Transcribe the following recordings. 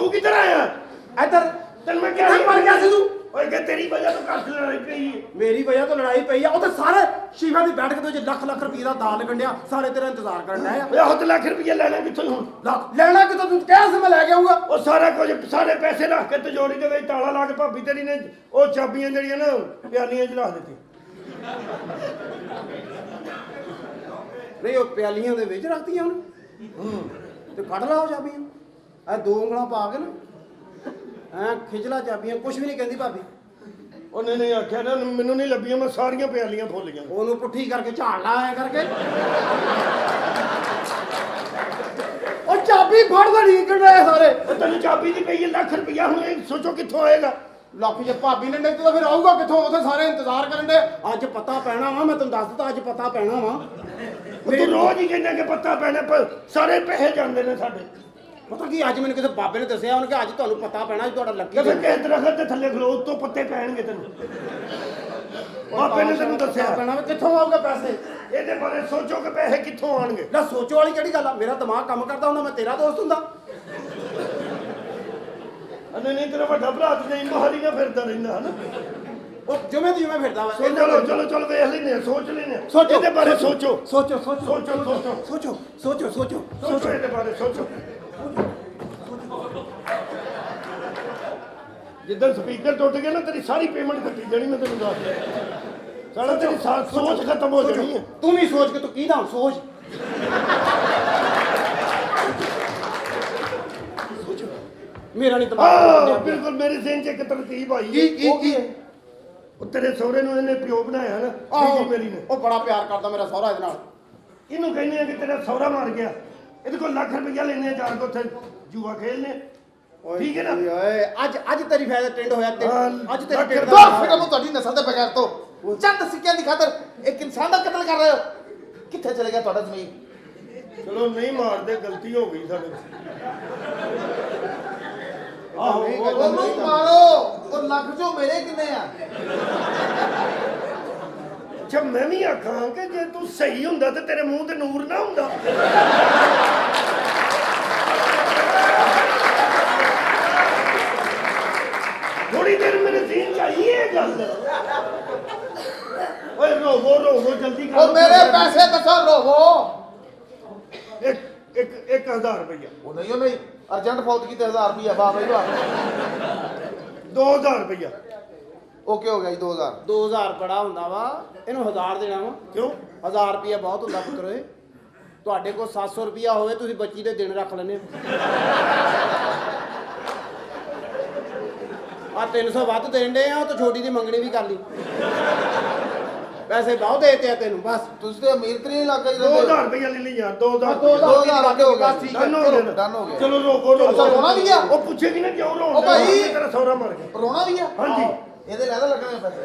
ਤੂੰ ਕਿੱਧਰ ਆਇਆ ਇੱਧਰ ਤੈਨੂੰ ਮੈਂ ਕਿਹਾ ਮਰ ਗਿਆ ਸੀ ਤੂੰ ਓਏ ਕਿ ਤੇਰੀ ਵਜ੍ਹਾ ਤੋਂ ਘਰ 'ਚ ਲੜਾਈ ਪਈ ਹੈ ਮੇਰੀ ਵਜ੍ਹਾ ਤੋਂ ਲੜਾਈ ਪਈ ਆ ਉਹ ਤੇ ਸਾਰੇ ਸ਼ੀਫਾ ਦੀ ਬੈਠਕ ਦੇ ਵਿੱਚ ਲੱਖ ਰੁਪਏ ਦਾ ਦਾਲ ਗੰਡਿਆ ਸਾਰੇ ਤੇਰਾ ਇੰਤਜ਼ਾਰ ਕਰਨ ਆਏ ਆ ਓਏ ਹੱਥ ਲੱਖ ਰੁਪਏ ਲੈਣਾ ਕਿੱਥੋਂ ਹੁਣ ਲੈਣਾ ਕਿਤੋਂ ਤੂੰ ਕਹਿ ਸੀ ਮੈਂ ਲੈ ਕੇ ਆਉਂਗਾ ਉਹ ਸਾਰਾ ਕੁਝ ਸਾਰੇ ਪੈਸੇ ਰੱਖ ਕੇ ਤਿਜੋਰੀ ਦੇ ਵਿੱਚ ਤਾਲਾ ਲਾ ਕੇ ਭਾਬੀ ਤੇਰੀ ਨੇ ਉਹ ਚਾਬੀਆਂ ਜਿਹੜੀਆਂ ਨਾ ਪਿਆਲੀਆਂ 'ਚ ਰੱਖ ਦਿੱਤੀ ਨਹੀਂ ਉਹ ਪਿਆਲੀਆਂ ਦੇ ਵਿੱਚ ਰੱਖਤੀਆਂ ਉਹਨੇ ਤੇ ਕੱਢ ਲਾ ਉਹ ਚਾਬੀਆਂ ਇਹ 2 ਉਂਗਲਾਂ ਪਾ ਕੇ ਨਾ ਖਿਚਲਾ ਚਾਬੀਆਂ ਕੁਝ ਵੀ ਨਹੀਂ ਕਹਿੰਦੀ ਭਾਬੀ ਉਹਨੇ ਨਹੀਂ ਆਖਿਆ ਨਾ ਮੈਨੂੰ ਨਹੀਂ ਲੱਭੀਆਂ ਮੈਂ ਸਾਰੀਆਂ ਪਿਆਲੀਆਂ ਫੁੱਲ ਗਈਆਂ ਉਹਨੂੰ ਪੁੱਠੀ ਕਰਕੇ ਝਾੜ ਲਾ ਐ ਕਰਕੇ ਉਹ ਚਾਬੀ ਫੜਦਾ ਨਹੀਂ ਕੱਢ ਰਹੇ ਸਾਰੇ ਉਹ ਤੈਨੂੰ ਚਾਬੀ ਦੀ ਪਈ ਹੈ ਲੱਖ ਰੁਪਇਆ ਹੁਣ ਇਹ ਸੋਚੋ ਕਿੱਥੋਂ ਆਏਗਾ ਲੱਖ ਜੇ ਭਾਬੀ ਨੇ ਨਹੀਂ ਤਾਂ ਫਿਰ ਆਊਗਾ ਕਿੱਥੋਂ ਉੱਥੇ ਸਾਰੇ ਇੰਤਜ਼ਾਰ ਕਰਨ ਦੇ ਅੱਜ ਪਤਾ ਪੈਣਾ ਵਾ ਮੈਂ ਤੈਨੂੰ ਦੱਸ ਦਿੱਤਾ ਅੱਜ ਪਤਾ ਪੈਣਾ ਵਾ ਤੂੰ ਰੋਜ਼ ਹੀ ਕਹਿੰਦਾ ਕਿ ਪਤਾ ਪੈਣਾ ਪਰ ਸਾਰੇ ਪੈਸੇ ਜਾਂਦੇ ਨੇ ਸਾਡੇ ਪਤਾ ਕੀ ਅੱਜ ਮੈਨੂੰ ਕਿਸੇ ਬਾਬੇ ਨੇ ਦੱਸਿਆ ਉਹਨੇ ਕਿ ਅੱਜ ਤੁਹਾਨੂੰ ਪਤਾ ਪੈਣਾ ਤੁਹਾਡਾ ਲੱਕੀ ਕਿਸੇ ਕਿਸੇ ਦਰਖਤ ਦੇ ਥੱਲੇ ਖਲੋ ਉੱਤੋਂ ਪੱਤੇ ਪੈਣਗੇ ਤੈਨੂੰ ਬਾਬੇ ਨੇ ਤੈਨੂੰ ਦੱਸਿਆ ਪੈਣਾ ਕਿੱਥੋਂ ਆਊਗਾ ਪੈਸੇ ਇਹਦੇ ਬਾਰੇ ਸੋਚੋ ਕਿ ਪੈਸੇ ਕਿੱਥੋਂ ਆਣਗੇ ਨਾ ਸੋਚੋ ਵਾਲੀ ਕਿਹੜੀ ਗੱਲ ਆ ਮੇਰਾ ਦਿਮਾਗ ਕੰਮ ਕਰਦਾ ਹੁੰਦਾ ਮੈਂ ਤੇਰਾ ਦੋਸਤ ਹੁੰਦਾ ਨਹੀਂ ਤੇਰਾ ਵੱਡਾ ਭਰਾ ਤੇ ਨਹੀਂ ਮਹਾਰੀ ਨਾਲ ਫਿਰਦਾ ਰਹਿੰਦਾ ਹਨਾ ਉਹ ਜਿਵੇਂ ਦੀ ਜਿਵੇਂ ਫਿਰਦਾ ਵਾ ਚਲੋ ਵੇਖ ਲੈਨੇ ਸੋਚ ਲੈਨੇ ਸੋਚੋ ਇਹਦੇ ਬਾਰੇ ਸੋਚੋ ਸੋਚੋ ਇਹਦੇ ਬਾਰੇ ਸੋਚੋ ਜਿੱਦਾਂ ਸਪੀਕਰ ਟੁੱਟ ਗਿਆ ਨਾ ਤੇਰੀ ਸਾਰੀ ਪੇਮੈਂਟ ਕੱਟੀ ਜਾਣੀ ਮੈਂ ਤੈਨੂੰ ਦੱਸ ਦਿਆਂ ਸਾਲਾ ਤੇਰੀ ਸੋਚ ਖਤਮ ਹੋ ਜਾਣੀ ਹੈ ਤੂੰ ਵੀ ਸੋਚ ਕੇ ਤੂੰ ਕੀ ਦਾ ਸੋਚ ਮੇਰਾ ਨਹੀਂ ਦਿਮਾਗ ਬਿਲਕੁਲ ਮੇਰੇ ਜ਼ਿਹਨ 'ਚ ਇੱਕ ਤਰਤੀਬ ਆਈ ਕੀ ਉਹ ਤੇਰੇ ਸਹੁਰੇ ਨੂੰ ਇਹਨੇ ਪਿਓ ਬਣਾਇਆ ਨਾ ਬੀਬੀ ਮੇਰੀ ਨੇ ਉਹ ਬੜਾ ਪਿਆਰ ਕਰਦਾ ਮੇਰਾ ਸਹੁਰਾ ਇਹਦੇ ਨਾਲ ਇਹਨੂੰ ਕਹਿੰਦੇ ਆ ਕਿ ਤੇਰਾ ਸਹੁਰਾ ਮਰ ਗਿਆ ਇਹਦੇ ਕੋਲ ਲੱਖ ਰੁਪਇਆ ਲੈਣੇ ਆ ਜਾ ਕੇ ਉੱਥੇ ਜੂਆ ਖੇਲਨੇ ਠੀਕ ਹੈ ਨਾ ਓਏ ਅੱਜ ਤੇਰੀ ਫਾਇਦਾ ਟ੍ਰੈਂਡ ਹੋਇਆ ਤੇ ਅੱਜ ਤੇਰੀ ਟ੍ਰੈਂਡ ਦੋ ਫਿਕਰ ਨੂੰ ਤੁਹਾਡੀ ਨਸਲ ਦੇ ਬਗੈਰ ਤੋਂ ਚੰਦ ਸਿੱਕਿਆਂ ਦੀ ਖਾਤਰ ਇੱਕ ਇਨਸਾਨ ਦਾ ਕਤਲ ਕਰ ਰਹੇ ਹੋ ਕਿੱਥੇ ਚਲੇ ਗਿਆ ਤੁਹਾਡਾ ਜ਼ਮੀਨ ਚਲੋ ਨਹੀਂ ਮਾਰਦੇ ਗਲਤੀ ਹੋ ਗਈ ਸਾਡੇ ਉਹਨੂੰ ਮਾਰੋ ਉਹ ਲੱਖ ਚੋਂ ਮੇਰੇ ਕਿੰਨੇ ਆ ਅੱਛਾ ਮੈਂ ਵੀ ਆਖਾਂ ਕਿ ਜੇ ਤੂੰ ਸਹੀ ਹੁੰਦਾ ਤੇ ਤੇਰੇ ਮੂੰਹ ਤੇ ਨੂਰ ਨਾ ਹੁੰਦਾ ਥੋੜੀ ਦੇਰ ਮੇਰੇ ਜ਼ਿਹਨ ਚ ਆਈ ਇਹ ਗੱਲ ਓਏ ਰੋਵੋ ਜਲਦੀ ਕਰੋ ਉਹ ਮੇਰੇ ਪੈਸੇ ਦੱਸੋ ਰੋਵੋ ਇੱਕ 1000 ਰੁਪਇਆ ਉਹ ਨਹੀਂ ਅਰਜੈਂਟ ਫੌਤ ਕੀਤੇ 1000 ਰੁਪਇਆ ਵਾਹ ਬਈ ਵਾਹ 2000 ਰੁਪਇਆ ਓਕੇ ਹੋ ਗਿਆ ਜੀ 2000 2000 ਬੜਾ ਹੁੰਦਾ ਵਾ ਇਹਨੂੰ 1000 ਦੇਣਾ ਵਾ ਕਿਉਂ 1000 ਰੁਪਇਆ ਬਹੁਤ ਹੁੰਦਾ ਪੁੱਤਰ ਤੁਹਾਡੇ ਕੋਲ 700 ਰੁਪਇਆ ਹੋਵੇ ਤੁਸੀਂ ਬੱਚੀ ਦੇ ਦਿਨ ਰੱਖ ਲੈਣੇ ਆ 300 ਵੱਧ ਦੇਣ ਦੇ ਆ ਤਾਂ ਛੋਟੀ ਦੀ ਮੰਗਣੀ ਵੀ ਕਰ ਲਈ ਪੈਸੇ ਬਹੁਤ ਦੇਤੇ ਆ ਤੈਨੂੰ ਬਸ ਤੁਸੀਂ ਤੇ ਅਮੀਰ ਤਰੀ ਲੱਗ ਗਏ 2000 ਰੁਪਇਆ ਲੈ ਲਈ ਯਾਰ 2000 2000 ਹੋ ਗਿਆ ਠੀਕ ਡਨ ਹੋ ਗਿਆ ਚਲੋ ਰੋਕੋ ਰੋਣਾ ਵੀ ਆ ਉਹ ਪੁੱਛੇਗੀ ਨਾ ਕਿਉਂ ਰੋਣਾ ਉਹ ਭਾਈ ਤੇਰਾ ਸਹੁਰਾ ਮਰ ਗਿਆ ਰੋਣਾ ਵੀ ਆ ਹਾਂਜੀ ਇਹਦੇ ਲੈਦਾ ਲੱਗਣੇ ਪੈਸੇ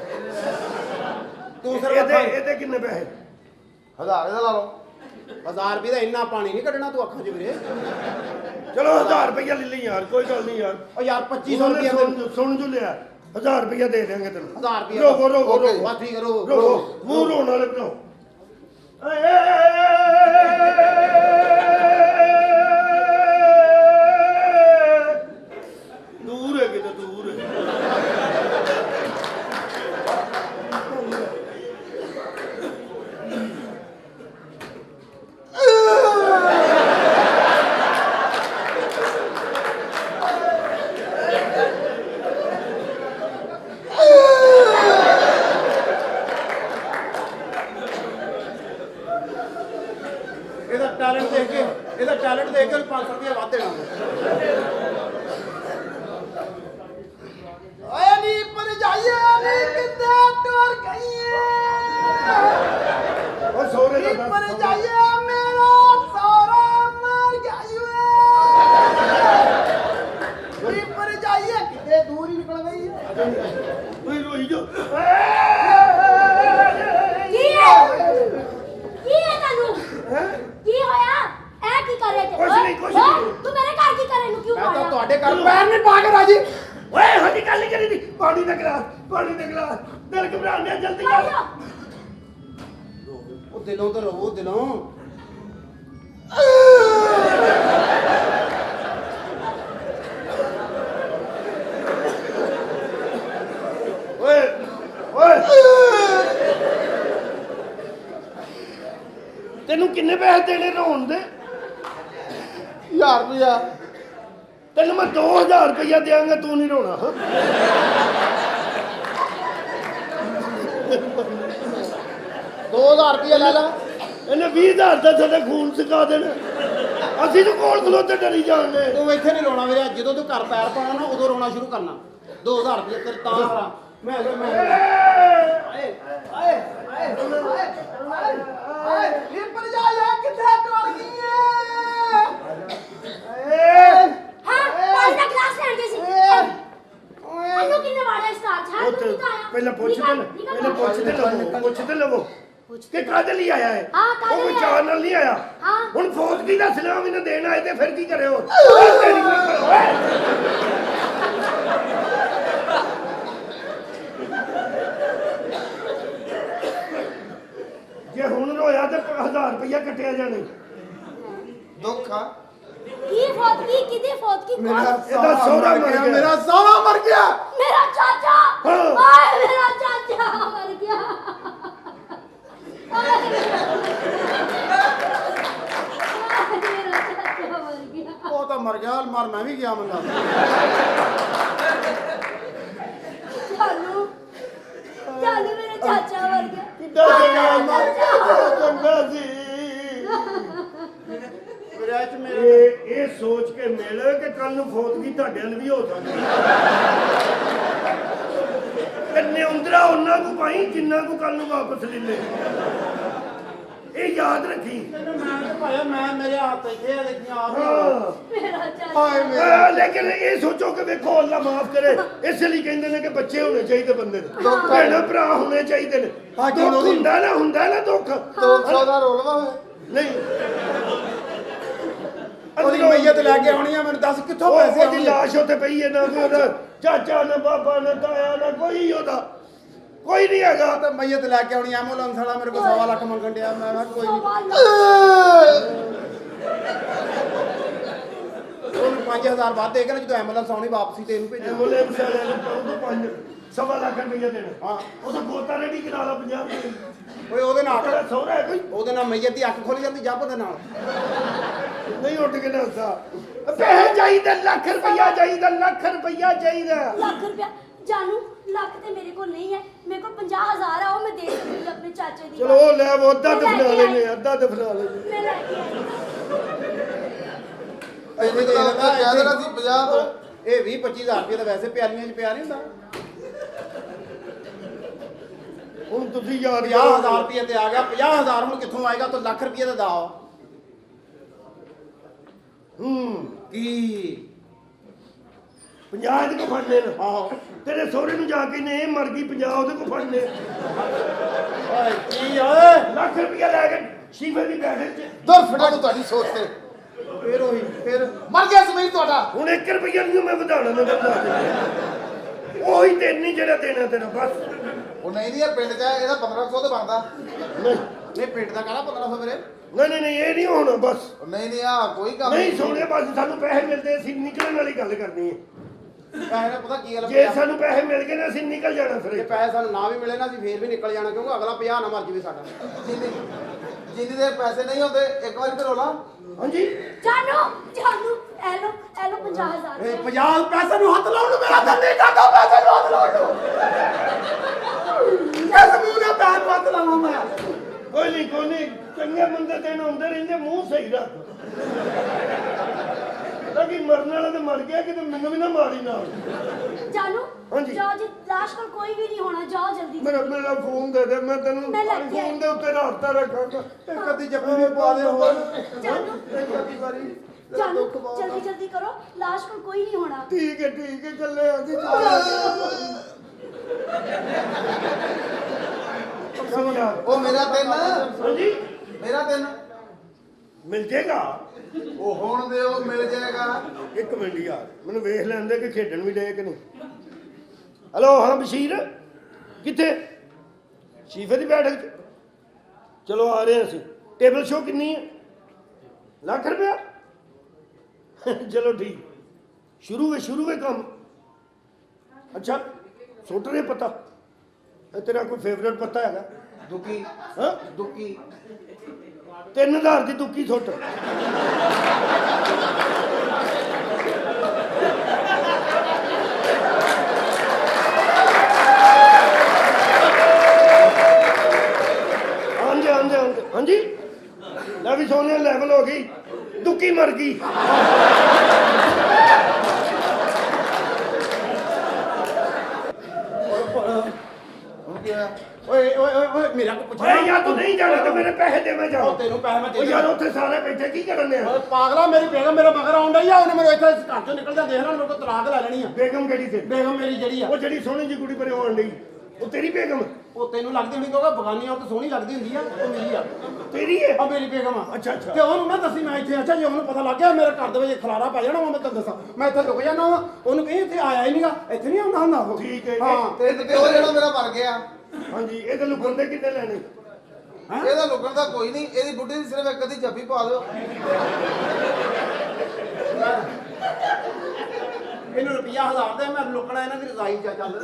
ਤੂੰ ਸਿਰਫ ਇਹਦੇ ਕਿੰਨੇ ਪੈਸੇ 1000 ਇਹਦਾ ਲਾ ਲਓ 1000 ਰੁਪਏ ਦਾ ਇੰਨਾ ਪਾਣੀ ਨਹੀਂ ਕੱਢਣਾ ਤੂੰ ਅੱਖਾਂ 'ਚ ਵੀਰੇ ਚਲੋ 1000 ਰੁਪਇਆ ਲੈ ਲਈ ਯਾਰ ਕੋਈ ਗੱਲ ਨਹੀਂ ਯਾਰ ਉਹ ਯਾਰ 2500 ਰੁਪਏ ਸੁਣ ਜੋ ਲਿਆ 1000 ਰੁਪਇਆ ਦੇ ਦੇਾਂਗੇ ਤੈਨੂੰ 1000 ਰੁਪਏ ਰੋਕੋ ਬਸ ਠੀਕ ਕਰੋ ਮੂੰਹ ਰੋਣ ਵਾਲੇ ਬਣਾਓ ਦੂਰ ਹੈ ਕਿਤੇ ਦੂਰ ਹੈ ਇਹਦਾ ਟੈਲੈਂਟ ਦੇਖ ਕੇ 500 ਰੁਪਏ ਵੱਧ ਦੇਣਾ ਓਏ ਨੀ ਪਰ ਜਾਈਏ ਨੀ ਕਿੱਥੇ ਟੁਰ ਗਈ ਉਹ ਸੋਰੇ ਨੀ ਦਾ ਪਰ ਜਾਈਏ ਮੇਰਾ ਸਾਰਾ ਮਰ ਗਿਆ ਨੀ ਪਰ ਜਾਈਏ ਕਿਤੇ ਦੂਰ ਹੀ ਨਿਕਲ ਗਈ ਓਏ ਰੋਈ ਜੋ ਕੀ ਹੋਇਆ ਇਹ ਕੀ ਕਰ ਰਹੇ ਤੇ ਕੁਛ ਨਹੀਂ ਤੂੰ ਮੇਰੇ ਘਰ ਕੀ ਕਰ ਰਹੇ ਨੂੰ ਕਿਉਂ ਮੈਂ ਤਾਂ ਮਾਰਿਆ ਤੁਹਾਡੇ ਘਰ ਪੈਰ ਨਹੀਂ ਪਾ ਕੇ ਰਾਜੀ ਓਏ ਹੱਡੀ ਗੱਲ ਨਹੀਂ ਕਰੀ ਦੀ ਪਾਣੀ ਦਾ ਗਲਾਸ ਦਿਲ ਘਬਰਾਉਣ ਡਿਆ ਜਲਦੀ ਕਰ ਉਹ ਦਿਲੋਂ ਤਾਂ ਰੋ ਦਿਲੋਂ ਕਿੰਨੇ ਪੈਸੇ ਦੇਣੇ ਰੋਣ ਦੇ? 1000 ਰੁਪਇਆ। ਤੈਨੂੰ ਮੈਂ 2000 ਰੁਪਇਆ ਦਿਆਂਗਾ, ਤੂੰ ਨਹੀਂ ਰੋਣਾ। ਹਾਂ 2000 ਰੁਪਇਆ ਲੈ ਲਾ। ਇਹਨੇ 20000 ਦਾ ਸਾਡੇ ਖੂਨ ਸੁਕਾ ਦੇਣਾ। ਅਸੀਂ ਤਾਂ ਕੋਲ ਖਲੋਤੇ ਡਰੀ ਜਾਂਦੇ। ਤੂੰ ਇੱਥੇ ਨਹੀਂ ਰੋਣਾ ਵੀਰੇ, ਜਦੋਂ ਤੂੰ ਘਰ ਪੈਰ ਪਾਉਣਾ ਨਾ ਉਦੋਂ ਰੋਣਾ ਸ਼ੁਰੂ ਕਰਨਾ। 2000 ਰੁਪਏ ਤੇ ਤਾਂ ਕਰਾਂ ਮੈਂ ਆਏ ਇਹ ਪਰ ਜਾ ਕਿੱਥੇ ਟੁੱਟ ਗਈ ਹੈ? ਹਾਂ ਪਾਣੀ ਦਾ ਗਲਾਸ ਲੈਣ ਗਈ ਸੀ ਇਹਨੂੰ ਕਿੰਨੇ ਵਾੜਿਆ ਸਟਾਰ ਛਾੜ ਤੂੰ ਕਿੱਦਾਂ ਆਇਆ ਪਹਿਲਾਂ ਪੁੱਛ ਤੇ ਲਵੋ ਕਿ ਕਾਹਦੇ ਲਈ ਆਇਆ ਹੈ? ਹਾਂ, ਕਾਹਦੇ ਉਹ ਲਈ ਵਿਚਾਰ ਨਾਲ ਨਹੀਂ ਆਇਆ। ਹਾਂ। ਹੁਣ ਫੌਜ ਕੀ ਦੱਸ ਲਿਆ ਮੈਨੂੰ ਦੇਣ ਆਏ ਤੇ ਫਿਰ ਕੀ ਕਰੇ ਹੋ? ਜੇ ਹੁਣ ਰੋਇਆ ਤੇ 1000 ਰੁਪਇਆ ਕੱਟਿਆ ਜਾਣੇ। ਦੁੱਖ ਆ। ਕੀ ਫੌਤ ਕੀ ਕਿਹਦੀ ਫੌਤ ਕੀ ਕੌਣ? ਇਹਦਾ ਸਹੁਰਾ ਮਰ ਗਿਆ। ਮੇਰਾ ਸਹੁਰਾ ਮਰ ਗਿਆ। ਮੇਰਾ ਚਾਚਾ ਹਾਂ। ਹਾਏ ਮੇਰਾ ਚਾਚਾ ਮਰ ਗਿਆ ਹਾਏ ਮੇਰਾ ਚਾਚਾ ਮਰ ਗਿਆ ਉਹ ਤਾਂ ਮਰ ਗਿਆ, ਮਰ ਮੈਂ ਵੀ ਗਿਆ ਮੈਨੂੰ ਲੱਗਦਾ। ਚਾਲੂ ਚਾਲੂ ਮੇਰਾ ਚਾਚਾ ਮਰ ਗਿਆ ਕਿੱਦਾਂ ਚੰਗਾ ਸੀ। ਵੀਰੇ ਚ ਮੇਰੇ ਇਹ ਸੋਚ ਕੇ ਮਿਲ ਕਿ ਕੱਲ ਨੂੰ ਫੌਤਗੀ ਤੁਹਾਡੇ ਨਾਲ ਵੀ ਹੋ ਸਕਦੀ। ਕੰਨੇ ਉਂਦਰਾ ਉਹਨਾਂ ਨੂੰ ਪਾਈ ਜਿੰਨਾ ਕੋ ਕੱਲ ਨੂੰ ਵਾਪਸ ਲੈ ਲੈ। ਇਹ ਯਾਦ ਰੱਖੀ। ਭਾਇਆ ਮੈਂ ਮੇਰੇ ਹੱਥ ਇੱਥੇ ਆ ਦੇਖੀਆਂ ਆ ਹਾਂ ਮੇਰਾ ਚਾਚਾ ਹਾਏ ਮੇਰਾ ਲੇਕਿਨ ਇਹ ਸੋਚੋ ਕਿ ਵੇਖੋ ਅੱਲਾ ਮਾਫ ਕਰੇ, ਇਸ ਲਈ ਕਹਿੰਦੇ ਨੇ ਕਿ ਬੱਚੇ ਹੋਣੇ ਚਾਹੀਦੇ ਬੰਦੇ ਦੇ, ਭੈਣਾਂ ਭਰਾ ਹੋਣੇ ਚਾਹੀਦੇ ਨੇ। ਦੁੱਖ ਹੁੰਦਾ ਨਾ ਦੁੱਖ 200 ਦਾ ਰੋਲਵਾ ਹੋਇਆ। ਨਹੀਂ। ਉਹਦੀ ਮਈਅਤ ਲੈ ਕੇ ਆਉਣੀ ਆ, ਮੈਨੂੰ ਦੱਸ ਕਿੱਥੋਂ ਪੈਸੇ ਉਹਦੀ ਆਉਣਗੇ? ਲਾਸ਼ ਉੱਤੇ ਪਈ ਹੈ, ਨਾ ਕੋਈ ਉਹਦਾ ਚਾਚਾ ਨਾ ਬਾਬਾ ਨਾ ਤਾਇਆ ਨਾ ਕੋਈ ਉਹਦਾ ਕੋਈ ਨਹੀਂ ਹੈਗਾ। ਤਾਂ ਮਈਅਤ ਲੈ ਕੇ ਆਉਣੀ ਐਂਬੂਲੈਂਸ ਵਾਲਾ ਮੇਰੇ ਕੋਲ 1.25 ਲੱਖ ਮੰਗਣ ਡਿਆ। ਮੈਂ ਕਿਹਾ ਕੋਈ ਨਹੀਂ, ਉਹਨੂੰ 5000 ਬਾਅਦ ਦੇ ਕੇ ਨਾ ਜਦੋਂ ਐਂਬੂਲੈਂਸ ਆਉਣੀ ਵਾਪਸੀ ਤੇ ਇਹਨੂੰ ਭੇਜੋ। ਐਂਬੂਲੈਂਸ ਵਾਲੇ ਨੂੰ ਕਹੂੰ 5.25 ਲੱਖ ਰੁਪਇਆ ਦੇਣਾ। ਹਾਂ ਉਹਦਾ ਗੋਤਾ ਰੈਡੀ ਕਰਾ ਲਾ 50 ਰੁਪਏ। ਓਏ ਉਹਦੇ ਨਾਲ ਤੇਰਾ ਸਹੁਰਾ ਹੈ ਕੋਈ? ਉਹਦੇ ਨਾਲ ਮਈਅਤ ਦੀ ਅੱਖ ਖੁੱਲ ਜਾਂਦੀ ਜੱਬ ਦੇ ਨਾਲ। ਨਹੀਂ ਉੱਠ ਕੇ ਨਾ ਹੱਸਾ। ਪੈਸੇ ਚਾਹੀਦੇ, ਲੱਖ ਰੁਪਇਆ ਚਾਹੀਦਾ, ਲੱਖ ਰੁਪਇਆ ਚਾਹੀਦਾ। ਲੱਖ ਰੁਪਇਆ ਜਾਨੂ ਲੱਖ ਤੇ ਮੇਰੇ ਕੋਲ ਨਹੀਂ ਹੈ, ਮੇਰੇ ਕੋਲ 50,000 ਆ, ਉਹ ਮੈਂ ਦੇ ਸਕਦੀ ਆਪਣੇ ਚਾਚੇ ਦੀ। ਚਲੋ ਉਹ ਲੈ ਉਹ ਅੱਧਾ ਦਫਨਾ ਲੈਣੇ, ਅੱਧਾ ਦਫਨਾ ਲੈਣੇ। ਮੈਂ ਲੈ ਕੇ ਆਈ ਇਹਨੇ ਤਾਂ ਕਹਿ ਦੇਣਾ ਸੀ 50 ਤੋਂ। ਇਹ 20-25000 ਰੁਪਏ ਤਾਂ ਵੈਸੇ ਪਿਆਲੀਆਂ 'ਚ ਪਿਆ ਨਹੀਂ ਹੁੰਦਾ। ਹੁਣ ਤੁਸੀਂ ਯਾਦ 50,000 ਰੁਪਏ ਤੇ ਆ ਗਿਆ। 50,000 ਹੁਣ ਕਿੱਥੋਂ ਆਏਗਾ? ਤਾਂ ਲੱਖ ਰੁਪਏ ਦਾ ਦਾਓ। ਕੀ 50 ਦੇ ਕੋ ਫੜਨੇ ਨੇ। ਆਹੋ ਤੇਰੇ ਸਹੁਰੇ ਨੂੰ ਜਾ ਕੇ ਨੇ ਇਹ ਮਰ ਗਈ, 50 ਉਹਦੇ ਕੋ ਫੜਨੇ। ਓਏ ਕੀ ਓਏ ਲੱਖ ਰੁਪਇਆ ਲੈ ਕੇ ਸ਼ੀਫੇ ਦੀ ਬੈਠਕ 'ਚ ਦਰ ਫਟਾ ਤੂੰ ਤੁਹਾਡੀ ਸੋਚ ਤੇ। ਫਿਰ ਉਹੀ ਫਿਰ ਮਰ ਗਿਆ ਸਮੀਰ ਤੁਹਾਡਾ। ਹੁਣ 1 ਰੁਪਇਆ ਨਹੀਂ ਮੈਂ ਵਧਾਉਣਾ ਨਾ ਦਿੰਦਾ। ਉਹੀ ਤੇ ਨਹੀਂ ਜਿਹੜਾ ਦੇਣਾ ਤੇਰਾ ਬਸ। ਉਹ ਨਹੀਂ ਇਹ ਪਿੰਡ 'ਚ ਇਹਦਾ 1500 ਤੇ ਬਣਦਾ। ਨਹੀਂ ਇਹ ਪਿੰਡ ਦਾ ਕਾਹਦਾ 1500 ਵੀਰੇ? ਨਹੀਂ ਇਹ ਨਹੀਂ ਹੋਣਾ ਬਸ। ਉਹ ਨਹੀਂ ਆ ਕੋਈ ਕੰਮ ਨਹੀਂ ਸੋਹਣੇ ਬਸ ਸਾਨੂੰ ਪੈਸੇ ਮਿਲਦੇ, ਅਸੀਂ ਨਿਕਲਣ ਵਾਲੀ ਗੱਲ ਕਰਨੀ ਹੈ। ਪੈਸੇ ਦਾ ਪਤਾ ਕੀ ਗੱਲ ਜੇ ਸਾਨੂੰ ਪੈਸੇ ਮਿਲ ਗਏ ਨਾ ਅਸੀਂ ਨਿਕਲ ਜਾਣਾ ਜੇ ਫਿਰ। ਪੈਸੇ ਸਾਨੂੰ ਨਾ ਵੀ ਮਿਲੇ ਨਾ ਅਸੀਂ ਫੇਰ ਵੀ ਨਿਕਲ ਜਾਣਾ, ਕਿਉਂਕਿ ਅਗਲਾ 50 ਨਾ ਮਰ ਜਵੇ ਸਾਡਾ। ਜਿੰਨੀ ਦੇ ਪੈਸੇ ਨਹੀਂ ਹੁੰਦੇ ਇੱਕ ਵਾਰੀ ਤੇ ਰੋਲਾ। ਹਾਂਜੀ ਜਾਨੂ ਐ ਲੋ 50,000 ਇਹ 50 ਪੈਸੇ ਨੂੰ ਹੱਥ ਲਾਉਣ ਨੂੰ ਮੇਰਾ ਦਿਲ ਨਹੀਂ ਕਰਦਾ। ਪੈਸੇ ਨੂੰ ਹੱਥ ਲਾਉਣ ਨੂੰ ਇਸ ਮੂੰਹ ਨਾਲ ਪੈਰ ਨੂੰ ਹੱਥ ਲਾਵਾਂ ਮੈਂ। ਕੋਈ ਨਹੀਂ ਚੰਗੇ ਬੰਦੇ ਦਿਨ ਹੁੰਦੇ ਰਹਿੰਦੇ, ਮੂੰਹ ਸਹੀ ਰੱਖ। ਤਾਂ ਕਿ ਮਰਨ ਵਾਲਾ ਤੇ ਮਰ ਗਿਆ, ਕਿਤੇ ਮੈਨੂੰ ਵੀ ਨਾ ਮਾਰੀ ਨਾਲ। ਜਾਨੂ ਹਾਂਜੀ। ਜਾਓ ਜੀ, ਲਾਸ਼ ਕੋਲ ਕੋਈ ਵੀ ਨਹੀਂ ਹੋਣਾ, ਜਾਓ ਜਲਦੀ। ਮੇਰਾ ਫੋਨ ਦੇ ਦੇ, ਮੈਂ ਤੈਨੂੰ ਮੈਂ ਲੈ ਕੇ ਆਈ। ਫੋਨ ਦੇ ਉੱਤੇ ਰਾਬਤਾ ਰੱਖਾਂਗਾ। ਇੱਕ ਅੱਧੀ ਜੱਫੀ ਵੀ ਪਾ ਦੇ ਹੋਰ। ਜਾਨੂ ਇੱਕ ਅੱਧੀ ਵਾਰੀ ਜਾਨੂ ਜਲਦੀ ਕਰੋ, ਲਾਸ਼ ਕੋਲ ਕੋਈ ਨਹੀਂ ਹੋਣਾ। ਠੀਕ ਹੈ ਚੱਲੇ ਆ ਜੀ। ਸਮਝਾ। ਉਹ ਮੇਰਾ ਦਿਨ ਹਾਂਜੀ ਮੇਰਾ ਦਿਨ ਮਿਲ ਜੇਗਾ। ਉਹ ਹੁਣ ਦੇ ਉਹ ਮਿਲ ਜਾਏਗਾ। 1 ਮਿੰਟ ਯਾਰ, ਮੈਨੂੰ ਵੇਖ ਲੈਂਦੇ ਕਿ ਖੇਡਣ ਵੀ ਡਏ ਕਿ ਨਹੀਂ। ਹਲੋ ਹਾਂ ਬਸ਼ੀਰ ਕਿੱਥੇ? ਸ਼ੀਫੇ ਦੀ ਬੈਠਕ 'ਚ। ਚਲੋ ਆ ਰਹੇ ਅਸੀਂ। ਟੇਬਲ ਸ਼ੋ ਕਿੰਨੀ ਹੈ? ਲੱਖ ਰੁਪਇਆ। ਚਲੋ ਠੀਕ, ਸ਼ੁਰੂ ਵੇ ਕੰਮ। ਅੱਛਾ ਸੁੱਟ ਰਹੇ ਪਤਾ? ਤੇਰਾ ਕੋਈ ਫੇਵਰੇਟ ਪਤਾ ਹੈਗਾ? ਦੁੱਕੀ ਹਾਂ ਦੁੱਕੀ 3000 ਦੀ ਦੁੱਕੀ ਸੁੱਟ ਹਾਂਜੀ ਲੈ ਵੀ ਸੋਨੇ ਲੈਵਲ ਹੋ ਗਈ ਦੁੱਕੀ ਮਰ ਗਈ ਓਏ ਮੇਰਾ ਕੋ ਪੁੱਛ ਓਏ ਯਾਰ ਤੂੰ ਨਹੀਂ ਜਾਣਾ ਤੇ ਮੇਰੇ ਪੈਸੇ ਦੇ ਮੈਂ ਜਾਵਾਂ ਤੈਨੂੰ ਪੈਸੇ ਮੈਂ ਓ ਯਾਰ ਉੱਥੇ ਸਾਰੇ ਬੈਠੇ ਕੀ ਕਰਨ ਨੇ ਓਏ ਪਾਗਲਾ ਮੇਰੀ ਬੇਗਮ ਮੇਰਾ ਮਗਰ ਆਉਣ ਡਈ ਆ ਉਹਨੇ ਮੈਨੂੰ ਇੱਥੇ ਘਰ ਚੋਂ ਨਿਕਲਦਾ ਦੇਖ ਲੈ ਮੇਰੇ ਕੋਲ ਤਲਾਕ ਲੈ ਲੈਣੀ ਆ ਬੇਗਮ ਕਿਹੜੀ ਤੇ ਬੇਗਮ ਮੇਰੀ ਜਿਹੜੀ ਆ ਉਹ ਜਿਹੜੀ ਸੋਹਣੀ ਜੀ ਕੁੜੀ ਪਰੇ ਹੋਣ ਡਈ ਉਹ ਤੇਰੀ ਬੇਗਮ ਉਹ ਤੈਨੂੰ ਲੱਗਦੀ ਹੋਣੀ ਕਿਉਂਕਿ ਬਗਾਨੀ ਔਰਤ ਸੋਹਣੀ ਲੱਗਦੀ ਹੁੰਦੀ ਆ ਉਹ ਮੇਰੀ ਆ ਤੇਰੀ ਹੈ ਆ ਮੇਰੀ ਬੇਗਮ ਆ ਅੱਛਾ ਅੱਛਾ ਤੇ ਉਹਨੂੰ ਨਾ ਦੱਸੀ ਮੈਂ ਇੱਥੇ ਅੱਛਾ ਜੇ ਉਹਨੂੰ ਪਤਾ ਲੱਗ ਗਿਆ ਮੇਰੇ ਘਰ ਦੇ ਵਿੱਚ ਖਲਾਰਾ ਪੈ ਜਾਣਾ ਮੈਂ ਤੈਨੂੰ ਦੱਸਾਂ ਮੈਂ ਇੱਥੇ ਲੁਕ ਜਾਣਾ ਵਾ ਉਹਨੂੰ ਕਹੀ ਇੱਥੇ ਆਇਆ ਹੀ ਨਹੀਂਗਾ ਇੱਥੇ ਨਹੀਂ ਆਉਂਦਾ ਹੁੰਦਾ ਉਹ ਠੀਕ ਹੈ ਹਾਂ ਤੇ ਉਹ ਜਿਹੜਾ ਮੇਰਾ ਮਰ ਗਿਆ ਹਾਂਜੀ ਇਹਦੇ ਲੁਕਣ ਦੇ ਕਿੰਨੇ ਲੈਣੇ ਇਹਦਾ ਲੁਕਣ ਦਾ ਕੋਈ ਨਹੀਂ ਇਹਦੀ ਬੁੱਢੀ ਦੀ ਸਿਰਫ ਇੱਕ ਅੱਧੀ ਜੱਫੀ ਪਾ ਦਿਓ ਇਹਨੂੰ ਰੁਪਿਆ 1000 ਦੇ ਮੈਂ ਲੁਕਣਾ ਇਹਨਾਂ ਦੀ ਰਜ਼ਾਈ ਚ ਚੱਲ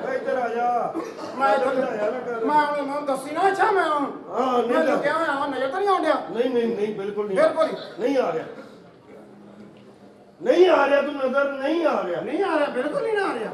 ਓਏ ਇੱਧਰ ਆ ਜਾ ਮੈਂ ਇੱਧਰ ਮੈਂ ਉਹਨੂੰ ਦੱਸੀ ਨਾ ਅੱਛਾ ਮੈਂ ਹਾਂ ਮੈਂ ਨਹੀਂ ਲੁਕਿਆ ਹੋਇਆ ਹਾਂ ਨਜ਼ਰ ਤਾਂ ਨਹੀਂ ਆਉਂਦਿਆ ਨਹੀਂ ਨਹੀਂ ਨਹੀਂ ਬਿਲਕੁਲ ਨਹੀਂ ਬਿਲਕੁਲ ਹੀ। ਨਹੀਂ ਆ ਰਿਹਾ ਨਹੀਂ ਆ ਰਿਹਾ ਤੂੰ ਨਜ਼ਰ ਨਹੀਂ ਆ ਰਿਹਾ ਨਹੀਂ ਆ ਰਿਹਾ ਬਿਲਕੁਲ ਨਹੀਂ ਆ ਰਿਹਾ